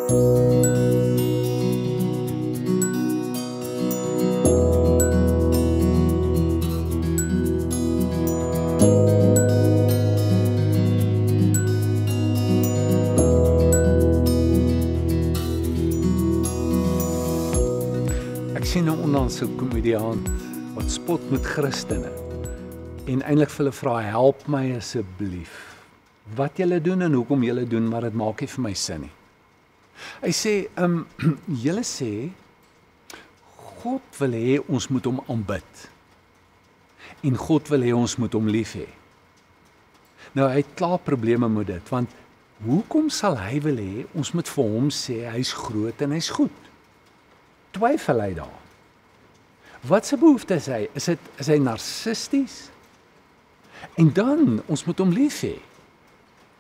Ek sien nou onlangs 'n komediant wat spot met Christene en eintlik vir hulle vra, help my asseblief. Wat julle doen en hoekom julle doen, maar dit maak nie vir my sin nie. Hy sê, julle sê God wil hê ons moet hom aanbid. En God wil hê ons moet hom lief hê. Nou hy het klaar probleme met dit, want hoekom sal hy wil hê ons moet vir hom sê hy's groot en hy's goed? Twyfel hy daar? Wat se behoefte is hy? Is hy narcisties? En dan, ons moet hom lief hê.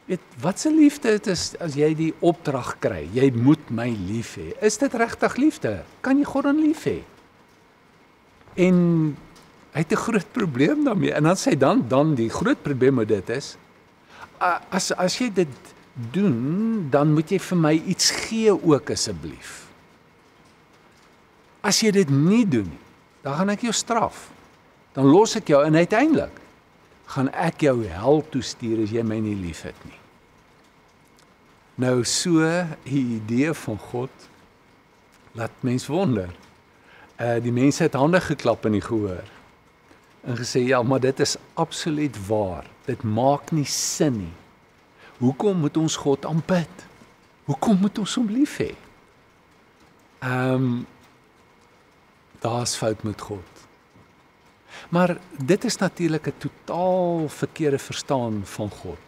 Weet, wat se liefde dit is as jy die opdrag kry, jy moet my lief hê. Is dit regtig liefde? Kan jy God dan lief hê? En hy het 'n groot probleem daarmee. En dan sê dan die groot probleem met dit is, as jy dit doen, dan moet jy vir my iets gee ook asseblief. As jy dit nie doen nie, dan gaan ek jou straf. Dan los ek jou en uiteindelik gaan ek jou hel toe stuur as jy my nie lief het nie. Nou so, die idee van God, laat mens wonder. Die mense het hande geklap in die gehoor en gesê, ja, maar dit is absoluut waar. Dit maak nie sin nie. Hoekom moet ons God aanbid? Hoekom moet ons hom lief hê? Daar's fout met God. Maar dit is natuurlik 'n totaal verkeerde verstaan van God,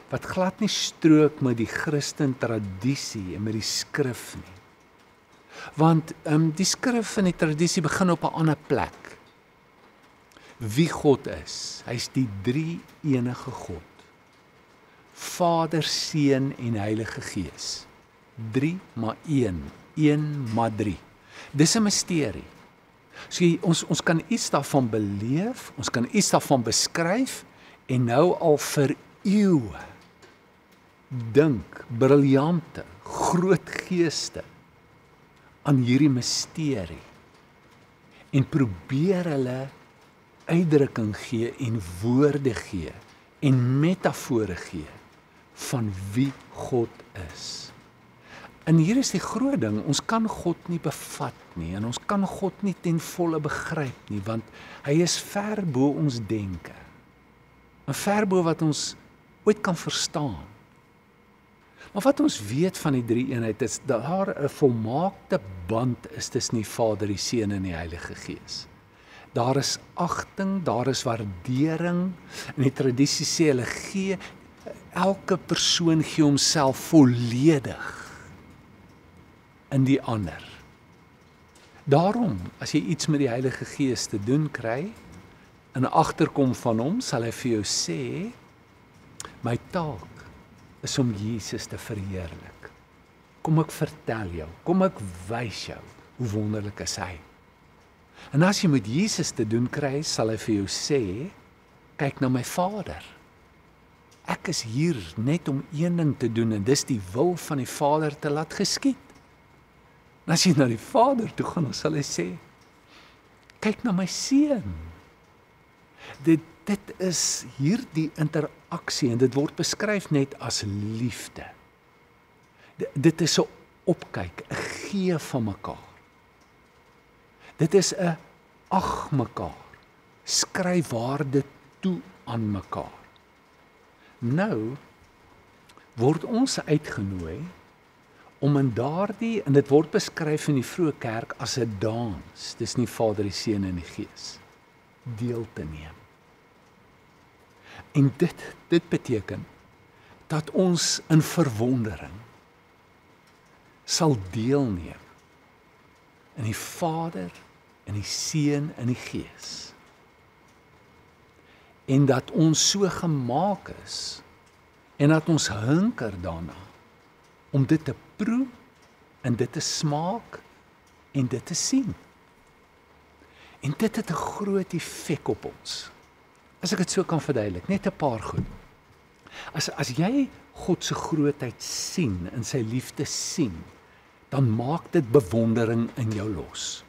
wat glad nie strook met die Christen tradisie en met die skrif nie. Want die skrif en die tradisie begin op 'n ander plek. Wie God is, hy's die drie enige God. Vader, Seun en Heilige Gees. 3 maar 1 maar 3. Dis 'n misterie. So ons kan iets daarvan beleef, ons kan iets daarvan beskryf en nou al vir eeue dink briljante, groot geeste aan hierdie misterie en probeer hulle uitdrukking gee en woorde gee en metafore gee van wie God is. En hier is die groot ding, ons kan God nie bevat nie en ons kan God nie ten volle begryp nie, want hy is ver bo ons denke. En ver bo wat ons ooit kan verstaan. Maar wat ons weet van die drie eenheid is, dat daar 'n volmaakte band is tussen die Vader, die Seun en die Heilige Gees. Daar is agting, daar is waardering, en die tradisie sê hulle gee, elke persoon gee homself volledig in die ander. Daarom, as jy iets met die Heilige Gees te doen kry, en agterkom van hom, sal hy vir jou sê, my taak is om Jesus te verheerlik. Kom ek vertel jou, kom ek wys jou, hoe wonderlik is hy. En as jy met Jesus te doen kry, sal hy vir jou sê, kyk na my Vader. Ek is hier net om een ding te doen, en dis die wil van die Vader te laat geskied. En as jy na die Vader toe gaan, dan sal hy sê, kyk na my Seun. Dit is hierdie interaksie, en dit word beskryf net as liefde. Dit is 'n opkyk, 'n gee van mekaar. Dit is 'n ag mekaar, skryf waarde toe aan mekaar. Nou word ons uitgenooi om in daardie, en dit word beskryf in die vroeë kerk as 'n dans, dis nie Vader, die Seun en die Gees, deel te neem. En dit beteken dat ons in verwondering sal deelneem in die Vader, in die Seun en die Gees. En dat ons so gemaak is, en dat ons hunker daarna, om dit te proe, en dit te smaak, en dit te sien. En dit het 'n groot effek op ons. As ek dit so kan verduidelik, net 'n paar goed. As jy God se grootheid sien en sy liefde sien, dan maak dit bewondering in jou los.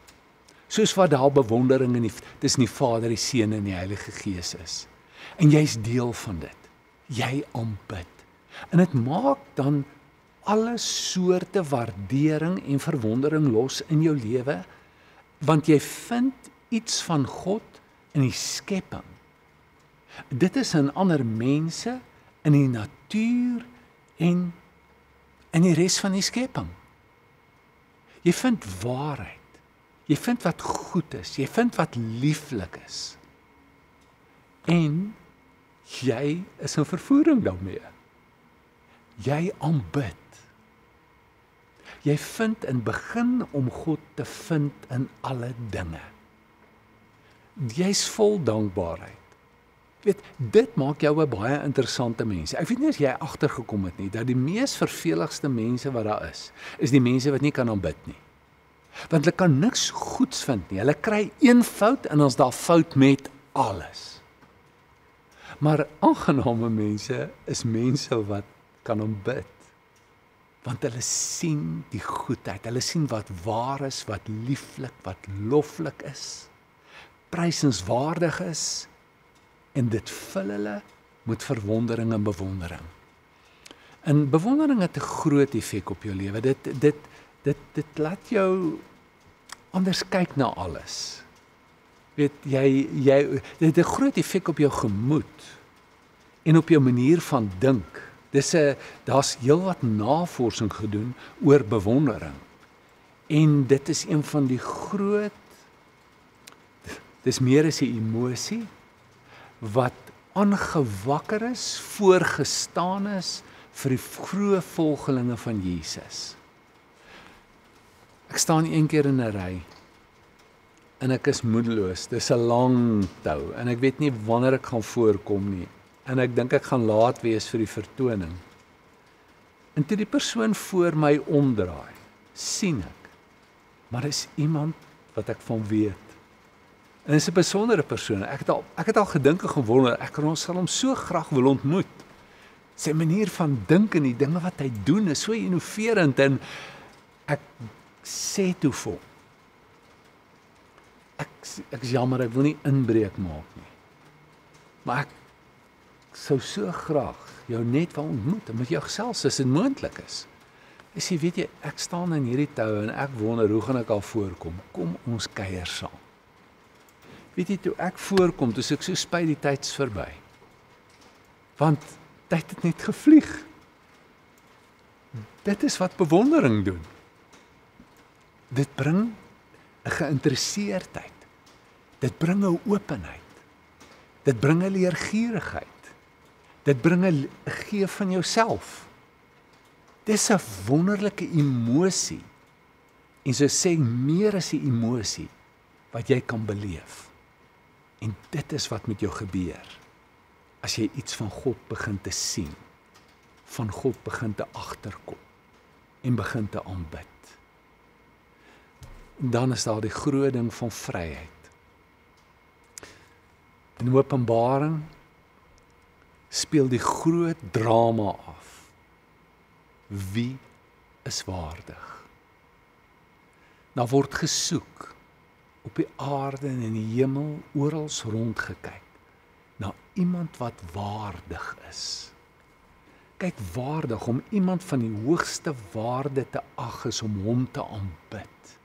Soos wat daar bewondering tussen die Vader, die Seun en die Heilige Gees is. En jy's deel van dit. Jy aanbid. En dit maak dan alle soorte waardering en verwondering los in jou lewe, want jy vind iets van God in die skepping. Dit is in ander mense, in die natuur en in die res van die skepping. Jy vind waarheid. Jy vind wat goed is. Jy vind wat lieflik is. En jy is in vervoering daarmee. Jy aanbid. Jy vind in begin om God te vind in alle dinge. Jy's vol dankbaarheid. Weet, dit maak jou 'n baie interessante mens. Ek weet nie as jy agtergekom het nie, dat die mees verveligste mense wat daar is die mense wat nie kan aanbid nie. Want hulle kan niks goeds vind nie. Hulle kry een fout en ons daar fout met alles. Maar aangename mense is mense wat kan aanbid. Want hulle sien die goedheid. Hulle sien wat waar is, wat lieflik, wat loflik is, prysenswaardig is, en dit vul hulle met verwondering en bewondering. En bewondering het 'n groot effek op jou lewe. Dit laat jou anders kyk na alles. Weet jy dit het 'n groot effek op jou gemoed en op jou manier van dink. Daar's heelwat navorsing gedoen oor bewondering. En dit is een van die dis meer as 'n emosie wat aangewakker is, voorgestaan is vir die vroeë volgelinge van Jesus. Ek staan een keer in 'n ry en ek is moedeloos. Dis 'n lang tou en ek weet nie wanneer ek gaan voorkom nie. En ek dink ek gaan laat wees vir die vertoning. En toe die persoon voor my omdraai, sien ek, maar dis iemand wat ek van weet. En dis 'n besondere persoon. Ek het al gedink en gewonder, sal hom so graag wil ontmoet. Sy manier van dink en die dinge wat hy doen is so innoverend en ek sê toe vir hom, ek is jammer, ek wil nie inbreuk maak nie. Maar ek sou so graag jou net wil ontmoet en met jou gesels as dit moontlik is. Ek sê, weet jy, ek staan in hierdie tou en ek wonder hoe gaan ek al voorkom. Kom ons kuier saam. Weet jy, toe ek voorkom, toe ek so spyt die tyd's verby. Want tyd het net gevlieg. Dit is wat bewondering doen. Dit bring 'n geïnteresseerdheid. Dit bring 'n openheid. Dit bring 'n leergierigheid. Dit bring 'n gee van jouself. Dis 'n wonderlike emosie. En so sê meer as 'n emosie wat jy kan beleef. En dit is wat met jou gebeur as jy iets van God begin te sien, van God begin te agterkom en begin te aanbid. Dan is daar die groot ding van vryheid. In Openbaring speel die groot drama af. Wie is waardig? Daar word gesoek op die aarde en in die hemel oral rondgekyk na iemand wat waardig is. Kyk, waardig om iemand van die hoogste waarde te ag is om hom te aanbid.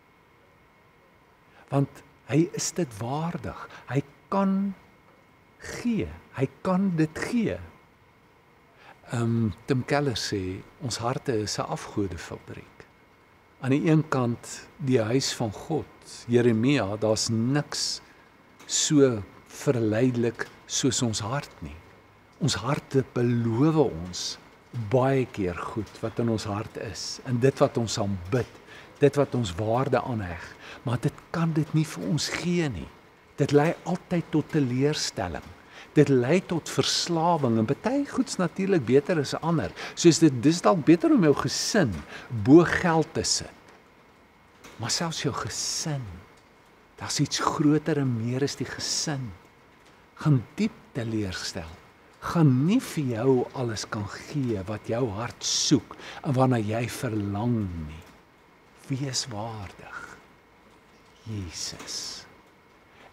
Want hy is dit waardig. Hy kan gee. Hy kan dit gee. Tim Keller sê, ons harte is 'n afgodefabriek. Aan die een kant die huis van God, Jeremia, daar's niks so verleidelik soos ons hart nie. Ons harte beloof ons baie keer goed wat in ons hart is, en dit wat ons aanbid, dit wat ons waarde aanheg, maar dit kan dit nie vir ons gee nie. Dit lei altyd tot teleurstelling. Dit lei tot verslawing, en party goeds natuurlik beter as ander. Soos dis dalk beter om jou gesin bo geld te sit. Maar selfs jou gesin, daar's iets groter en meer as die gesin, gaan diep teleurstel gaan nie vir jou alles kan gee wat jou hart soek en waarna jy verlang nie. Wees waardig, Jesus.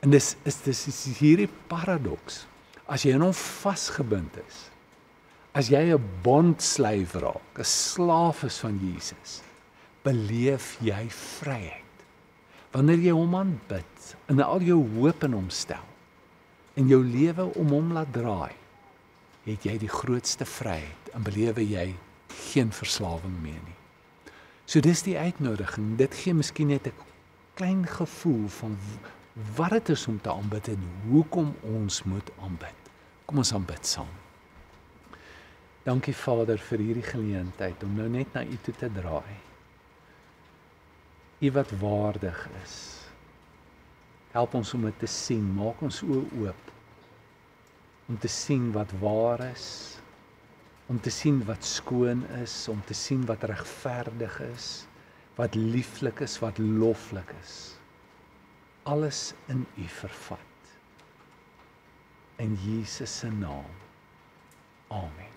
En dis hierdie paradoks. As jy aan hom vasgebind is, as jy 'n bondslyf raak, 'n slaaf is van Jesus, beleef jy vryheid. Wanneer jy hom aanbid en al jou hoop in hom stel en jou lewe om hom laat draai, het jy die grootste vryheid en belewe jy geen verslawing meer nie. So dis die uitnodiging. Dit gee miskien net 'n klein gevoel van wat dit is om te aanbid en hoekom ons moet aanbid. Kom ons aanbid saam. Dankie Vader vir hierdie geleentheid om nou net na U toe te draai. U wat waardig is. Help ons om dit te sien, maak ons oë oop. Om te sien wat waar is, om te sien wat skoon is, om te sien wat regverdig is, wat lieflik is, wat loflik is. Alles in U vervat. In Jesus se naam. Amen.